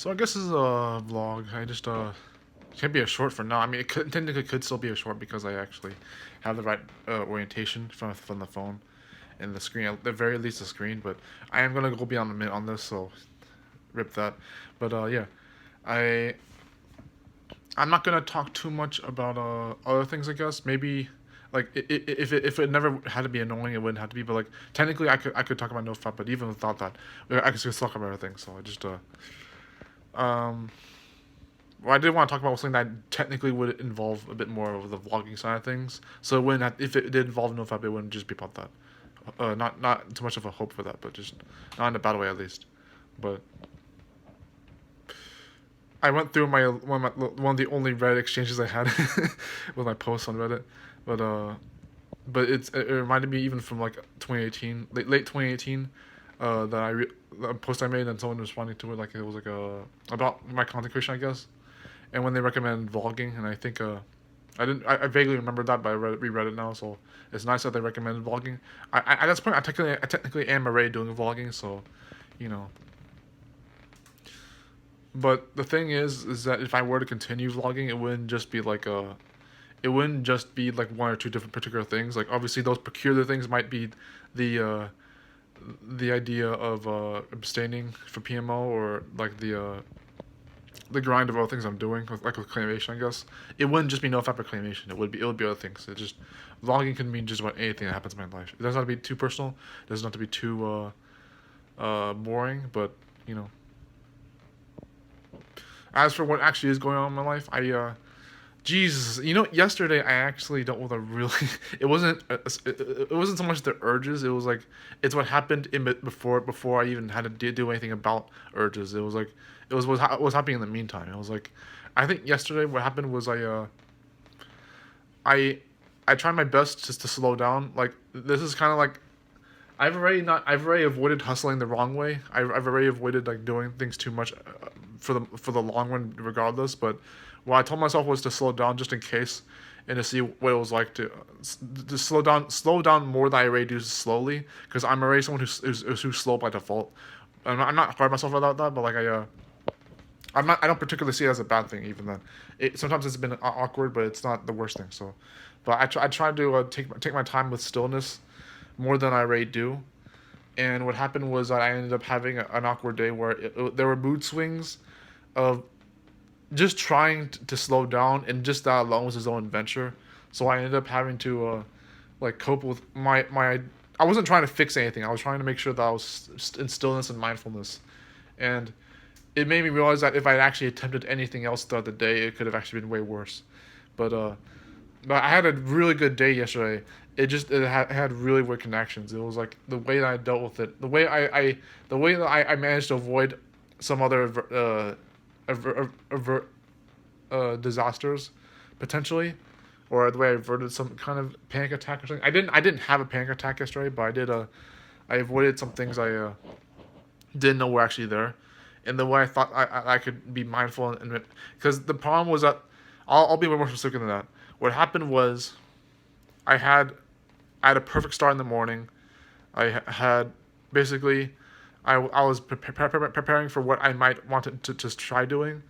So I guess this is a vlog. I just can't be a short for now. I mean, it could, technically could still be a short because I actually have the right orientation from the phone and the screen. At the very least, the screen. But I am gonna go beyond a minute on this, so rip that. But yeah, I I'm not gonna talk too much about other things. I guess maybe like if it never had to be annoying, it wouldn't have to be. But like technically, I could talk about NoFap, but even without that, I could just talk about everything. So I just um well, I did want to talk about something that technically would involve a bit more of the vlogging side of things. So it wouldn't have, if it did involve NoFap, it wouldn't just be about that. Not too much of a hope for that, but just not in a bad way at least. But I went through one of the only Reddit exchanges I had with my posts on Reddit, but it reminded me even from like 2018, late 2018, that a post I made and someone responding to it like it was like about my content creation, I guess. And when they recommend vlogging, and I think I vaguely remember that, but I reread it now, so it's nice that they recommended vlogging. At this point, I technically am already doing vlogging, so you know. But the thing is that if I were to continue vlogging, it wouldn't just be like one or two different particular things. Like obviously those peculiar things might be the the idea of abstaining for PMO, or like the grind of other things I'm doing, like with claymation, I guess. It wouldn't just be no fap or claymation. It would be other things. It just vlogging can mean just about anything that happens in my life. It doesn't have to be too personal. It doesn't have to be too boring. But you know, as for what actually is going on in my life, Jesus, yesterday I actually dealt with a really. It wasn't. It wasn't so much the urges. It was like it's what happened before I even had to do anything about urges. It was like what was happening in the meantime. It was like, I think yesterday what happened was I I tried my best just to slow down. Like this is kind of like I've already avoided hustling the wrong way. I've already avoided like doing things too much for the long run regardless. But what I told myself was to slow down just in case, and to see what it was like to slow down more than I already do slowly, because I'm already someone who's slow by default. I'm not hard on myself about that, but like I don't particularly see it as a bad thing. Even then, sometimes it's been awkward, but it's not the worst thing. So, but I try to take my time with stillness more than I already do. And what happened was that I ended up having an awkward day where there were mood swings of just trying to slow down, and just that alone was his own adventure. So I ended up having to like cope with my. I wasn't trying to fix anything. I was trying to make sure that I was in stillness and mindfulness, and it made me realize that if I had actually attempted anything else throughout the day, it could have actually been way worse. But I had a really good day yesterday. It had really weird connections. It was like the way that I dealt with it, the way that I managed to avoid some other disasters potentially, or the way I averted some kind of panic attack or something. I didn't have a panic attack yesterday, but I avoided some things I didn't know were actually there, and the way I thought I could be mindful, and because the problem was that I'll be more specific than that. What happened was I had I had a perfect start in the morning. Had basically I was preparing for what I might want to try doing.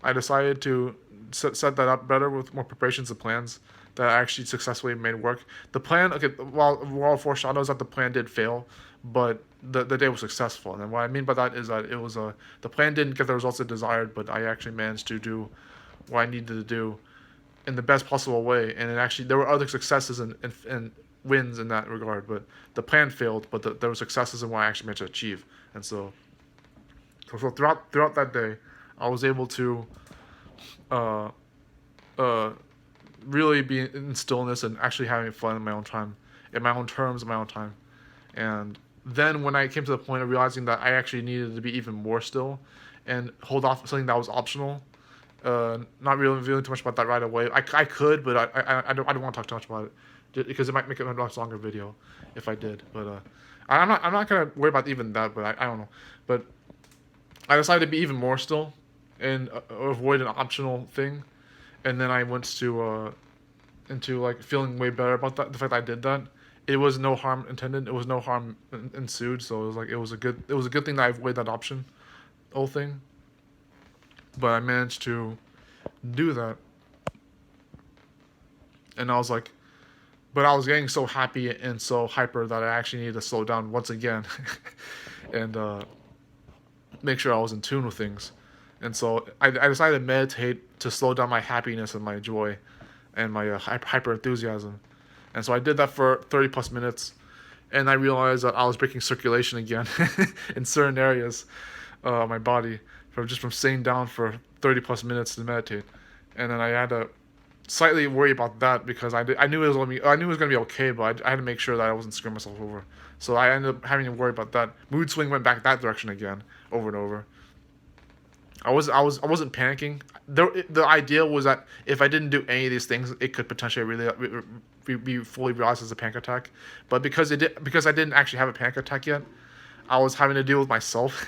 I decided to set that up better with more preparations and plans that I actually successfully made work. The plan, okay, while foreshadows that the plan did fail, but the day was successful. And what I mean by that is that it was the plan didn't get the results it desired, but I actually managed to do what I needed to do in the best possible way. And it actually there were other successes and wins in that regard, but the plan failed, but there were successes in what I actually managed to achieve. And so throughout that day, I was able to uh, uh, really be in stillness and actually having fun in my own time, in my own terms, in my own time. And then when I came to the point of realizing that I actually needed to be even more still and hold off something that was optional, not really revealing too much about that right away. I could, but I don't want to talk too much about it, just because it might make it a much longer video if I did. But I'm not gonna worry about even that. But I don't know. But I decided to be even more still and avoid an optional thing, and then I went into like feeling way better about that. The fact that I did that, it was no harm intended. It was no harm ensued. So it was like it was a good thing that I avoided that option, whole thing. but I managed to do that, and I was like, but I was getting so happy and so hyper that I actually needed to slow down once again, and make sure I was in tune with things. And so I decided to meditate to slow down my happiness and my joy and my hyper enthusiasm. And so I did that for 30 plus minutes, and I realized that I was breaking circulation again in certain areas of my body from sitting down for 30 plus minutes to meditate. And then I had to slightly worry about that because I knew it was gonna be okay, but I had to make sure that I wasn't screwing myself over. So I ended up having to worry about that. Mood swing went back that direction again, over and over. I wasn't panicking. The idea was that if I didn't do any of these things, it could potentially really be fully realized as a panic attack. But because I didn't actually have a panic attack yet, I was having to deal with myself,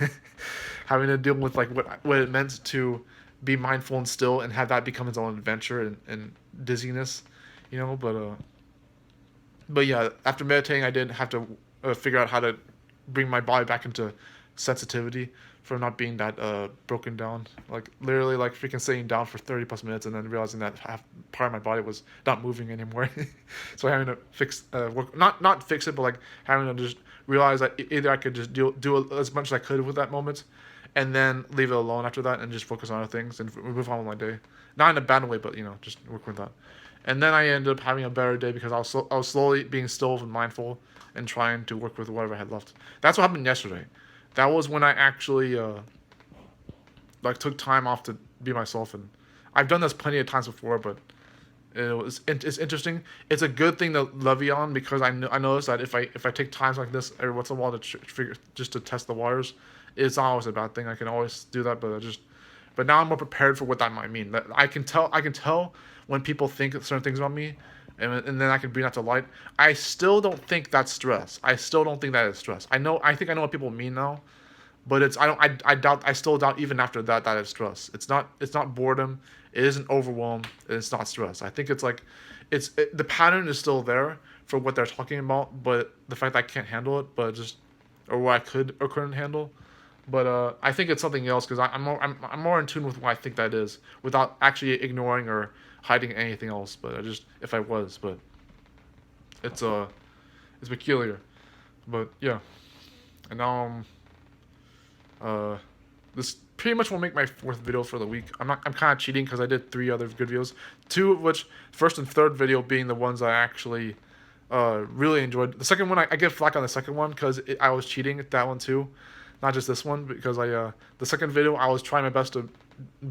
having to deal with like what it meant to be mindful and still and have that become its own adventure and dizziness, you know. But yeah, after meditating, I did have to figure out how to bring my body back into sensitivity from not being that broken down. Like literally, like freaking sitting down for 30 plus minutes and then realizing that half part of my body was not moving anymore. So having to fix work, not fix it, but like having to just realize that either I could just do as much as I could with that moment, and then leave it alone after that and just focus on other things and move on with my day. Not in a bad way, but you know, just work with that. And then I ended up having a better day because I was slowly being still and mindful and trying to work with whatever I had left. That's what happened yesterday. That was when I actually like took time off to be myself, and I've done this plenty of times before, but it's interesting. It's a good thing to levy on because I noticed that if I take times like this every once in a while to figure just to test the waters, it's not always a bad thing. I can always do that, but now I'm more prepared for what that might mean. That I can tell when people think certain things about me, and then I can bring that to light. I still don't think that's stress. I still don't think that is stress. I think I know what people mean now, but I doubt, I still doubt even after that is stress. It's not boredom. It isn't overwhelm. It's not stress. I think it's like the pattern is still there for what they're talking about, but the fact that I can't handle it, but just or what I could or couldn't handle. But I think it's something else because I'm more in tune with what I think that is without actually ignoring or hiding anything else. But I just if I was, but it's it's peculiar. But yeah, and now this pretty much will make my fourth video for the week. I'm kind of cheating because I did 3 other good videos, 2 of which first and third video being the ones I actually really enjoyed. The second one I get flack on the second one because I was cheating at that one too, not just this one because the second video I was trying my best to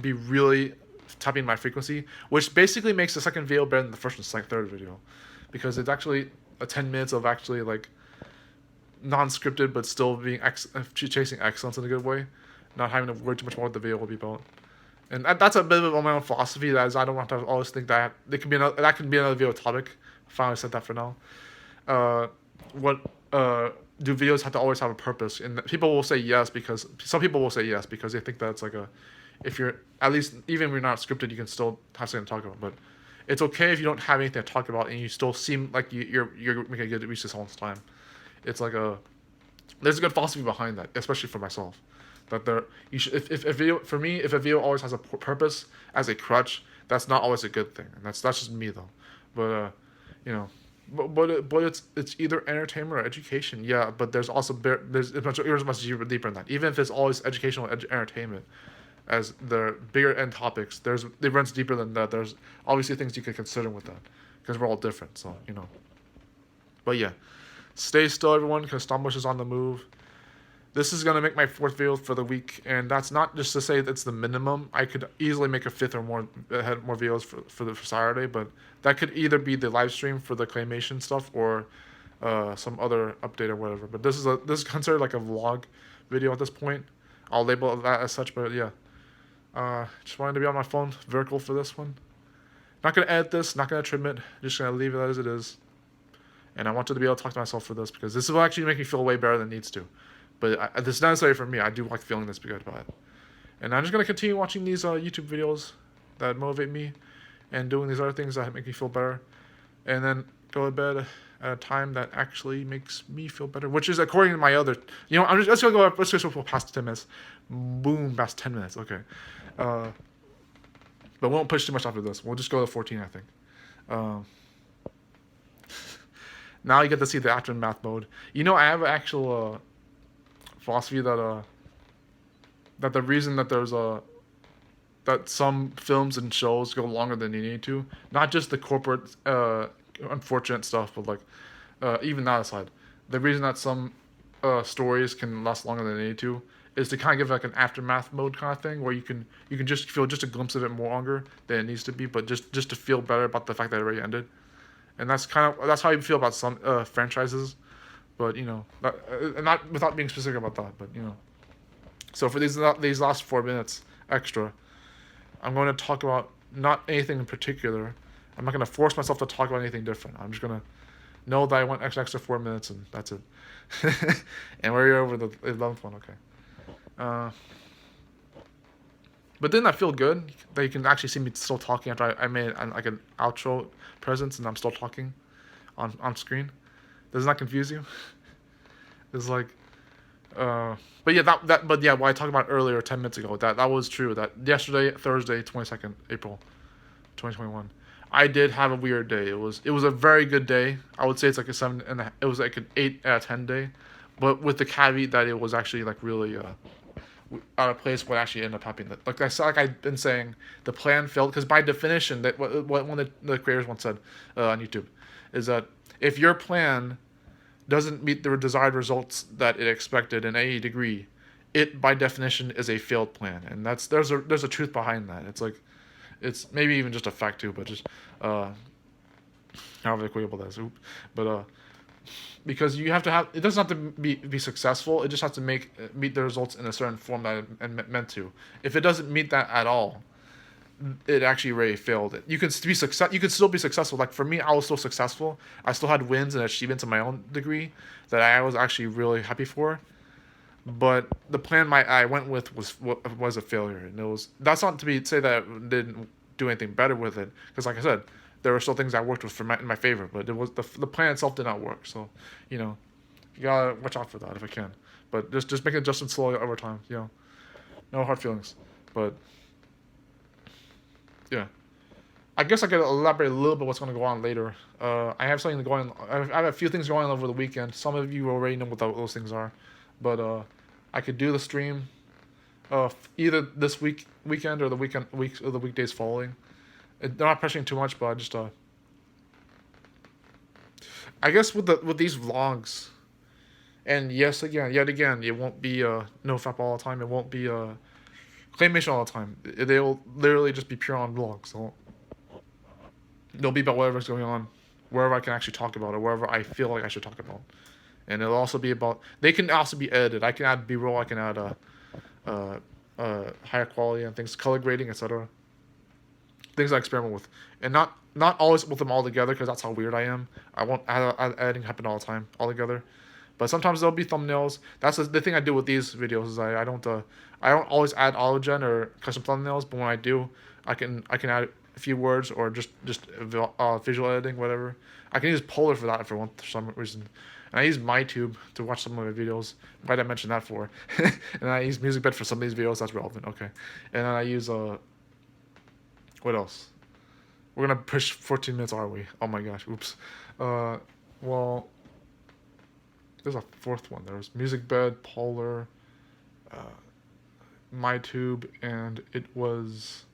be really tapping my frequency, which basically makes the second video better than the first and third video because it's actually 10 minutes of actually like non-scripted but still being chasing excellence in a good way, not having to worry too much more what the video will be about. And that's a bit of my own philosophy. That is, I don't want to always think that that could be another video topic. I finally said that for now. What do videos have to always have a purpose? And people will say yes because some people will say yes because they think that it's like if you're at least even if you're not scripted, you can still have something to talk about. But it's okay if you don't have anything to talk about and you still seem like you're making a good use of someone's time. It's like there's a good philosophy behind that, especially for myself. That you should if a video for me if a video always has a purpose as a crutch, that's not always a good thing, and that's just me though. But you know, but it's either entertainment or education. Yeah, but there's also there's much deeper than that. Even if it's always educational entertainment, as the bigger end topics, it runs deeper than that. There's obviously things you could consider with that because we're all different. So you know. But yeah. Stay still, everyone, because Stombush is on the move. This is going to make my 4th video for the week, and that's not just to say that's the minimum. I could easily make a 5th or more videos for Saturday, but that could either be the live stream for the claymation stuff or some other update or whatever. But this is considered like a vlog video at this point. I'll label that as such, but yeah. Just wanted to be on my phone vertical for this one. Not going to edit this, not going to trim it, just going to leave it as it is. And I wanted to be able to talk to myself for this because this will actually make me feel way better than it needs to. But this is not necessarily for me. I do like feeling this good about it. And I'm just going to continue watching these YouTube videos that motivate me and doing these other things that make me feel better. And then go to bed at a time that actually makes me feel better, which is according to my other. I'm just let's go up. Let's just go past 10 minutes. Boom, past 10 minutes. Okay, but we won't push too much after this. We'll just go to 14, I think. Um, now you get to see the aftermath mode. I have an actual philosophy that the reason that there's that some films and shows go longer than they need to, not just the corporate unfortunate stuff, but like even that aside, the reason that some stories can last longer than they need to is to kind of give like an aftermath mode kind of thing where you can just feel just a glimpse of it more longer than it needs to be, but just to feel better about the fact that it already ended. And that's how you feel about some franchises, but not without being specific about that, but So for these last 4 minutes extra, I'm going to talk about not anything in particular. I'm not going to force myself to talk about anything different. I'm just going to know that I went extra 4 minutes and that's it. And we're over the 11th one, okay. But didn't that feel good that you can actually see me still talking after I made like an outro presence and I'm still talking on screen? Doesn't that confuse you? It's like, but yeah, what I talked about earlier 10 minutes ago, that was true. That yesterday, Thursday, 22nd April, 2021, I did have a weird day. It was a very good day. I would say it's like a 7 and it was like an 8 out of 10 day, but with the caveat that it was actually like really out of place what actually ended up happening. Like I've been saying, the plan failed because by definition, that what one of the creators once said on YouTube is that if your plan doesn't meet the desired results that it expected in any degree, it by definition is a failed plan, and there's a truth behind that. It's like it's maybe even just a fact too, but just however equatable that is. But because you have to have, it doesn't have to be successful. It just has to meet the results in a certain form that it meant to. If it doesn't meet that at all, it actually really failed. You can be success. You could still be successful. Like for me, I was still successful. I still had wins and achievements in my own degree that I was actually really happy for. But the plan I went with was a failure, and that's not to say that I didn't do anything better with it, because like I said, there were still things I worked with in my favor, but it was the plan itself did not work. So, you gotta watch out for that if I can. But just make adjustments slowly over time. No hard feelings. But yeah, I guess I could elaborate a little bit what's going to go on later. I have something going. I have a few things going on over the weekend. Some of you already know what those things are, but I could do the stream, either this weekend or the weekdays following. They're not pressuring too much, but I just I guess with these vlogs, and yet again, it won't be no fap all the time. It won't be claymation all the time. They'll literally just be pure on vlogs. So they'll be about whatever's going on, wherever I can actually talk about it, wherever I feel like I should talk about. And it'll also be about. They can also be edited. I can add B-roll. I can add higher quality and things, color grading, etc. Things I experiment with, and not always with them all together, because that's how weird I am. I won't add editing happen all the time all together, but sometimes there'll be thumbnails. That's the thing I do with these videos is I don't always add autogen or custom thumbnails, but when I do, I can add a few words or just visual editing, whatever. I can use Polar for that for some reason, and I use MyTube to watch some of my videos. Why did I mention that for? And I use MusicBed for some of these videos. That's relevant. Okay, and then I use what else? We're gonna push 14 minutes, are we? Oh my gosh, oops. Well, there's a fourth one. There's MusicBed, Polar, MyTube, and it was.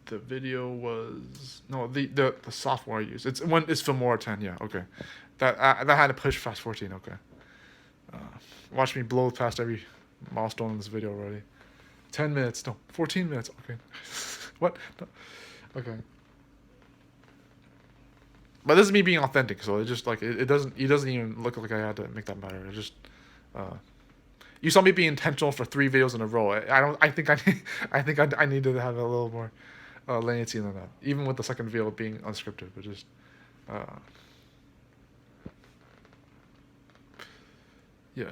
The video was no the software I use. It's Filmora 10. Yeah, okay. That had to push fast 14. Okay. Watch me blow past every milestone in this video already. 10 minutes. No, 14 minutes. Okay. What? No. Okay. But this is me being authentic, so it just like it doesn't even look like I had to make that matter. It just you saw me be intentional for 3 videos in a row. I think I need to have a little more leniency than that. Even with the second video being unscripted, but just yeah.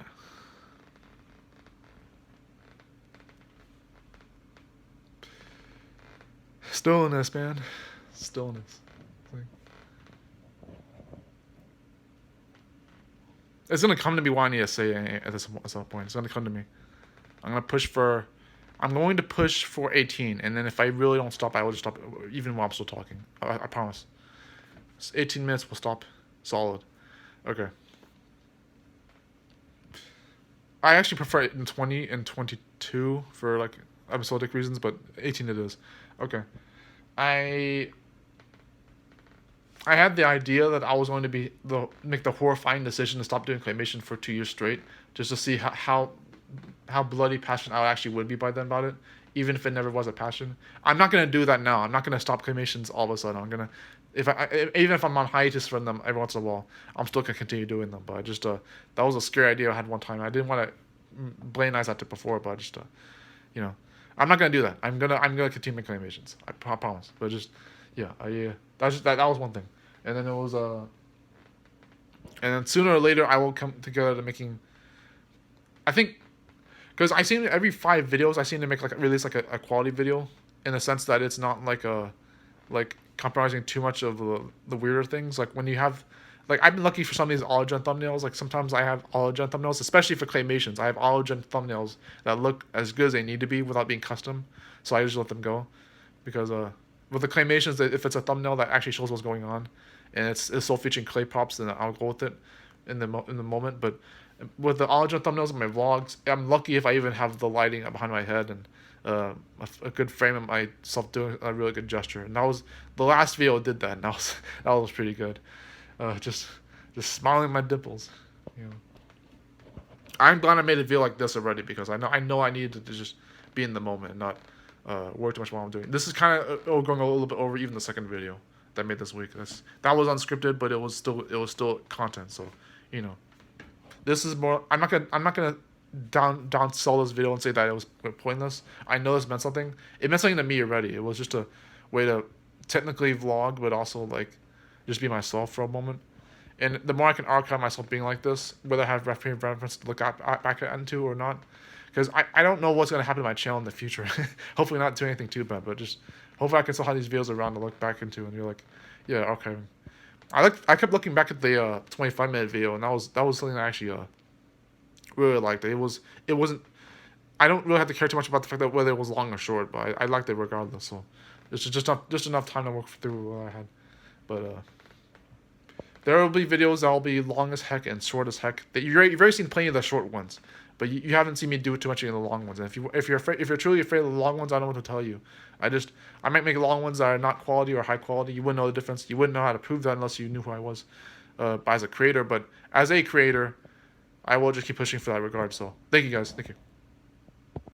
Stillness, man. Stillness. It's gonna come to me what I need to say at some point. It's gonna come to me. I'm going to push for 18, and then if I really don't stop, I will just stop even while I'm still talking. I promise. 18 minutes will stop. Solid. Okay. I actually prefer it in 20 and 22 for like episodic reasons, but 18 it is. Okay. I I had the idea that I was going to make the horrifying decision to stop doing claymation for 2 years straight, just to see how bloody passionate I actually would be by then about it, even if it never was a passion. I'm not gonna do that now. I'm not gonna stop claymations all of a sudden. I'm gonna, even if I'm on hiatus from them every once in a while, I'm still gonna continue doing them. But I just that was a scary idea I had one time. I didn't want to blainize that before, but I just you know, I'm not gonna do that. I'm gonna continue making claymations. I promise. But just yeah, that was one thing, and then it was and then sooner or later I will come together to making. I think, because I seem every 5 videos I seem to make like release like a quality video, in the sense that it's not like compromising too much of the weirder things. Like when you have, like I've been lucky for some of these ologen thumbnails. Like sometimes I have ologen thumbnails, especially for claymations. I have ologen thumbnails that look as good as they need to be without being custom. So I just let them go, because with the claymations, if it's a thumbnail that actually shows what's going on, and it's still featuring clay props, then I'll go with it in the moment. But with the ologen thumbnails of my vlogs, I'm lucky if I even have the lighting behind my head and a good frame of myself doing a really good gesture. And that was the last video did that, and that was pretty good. Just smiling my dimples, you know. I'm glad I made a video like this already, because I know I needed to just be in the moment and not worry too much while I'm doing. This is kind of going a little bit over even the second video that I made this week. That was unscripted, but it was still content. So, you know, this is more. I'm not gonna down sell this video and say that it was pointless. I know this meant something. It meant something to me already. It was just a way to technically vlog, but also like just be myself for a moment. And the more I can archive myself being like this, whether I have reference to look back into or not, because I don't know what's going to happen to my channel in the future. Hopefully not do anything too bad, but just hopefully I can still have these videos around to look back into, and you're like, yeah, okay. I kept looking back at the 25-minute video, and that was something I actually really liked. It wasn't. I don't really have to care too much about the fact that whether it was long or short, but I liked it regardless. So it's just enough time to work through what I had. But there will be videos that will be long as heck and short as heck. That you've already seen plenty of the short ones, but you haven't seen me do too much in the long ones. And if you're truly afraid of the long ones, I don't know what to tell you. I might make long ones that are not quality or high quality. You wouldn't know the difference. You wouldn't know how to prove that unless you knew who I was, as a creator. But as a creator, I will just keep pushing for that regard. So thank you guys. Thank you.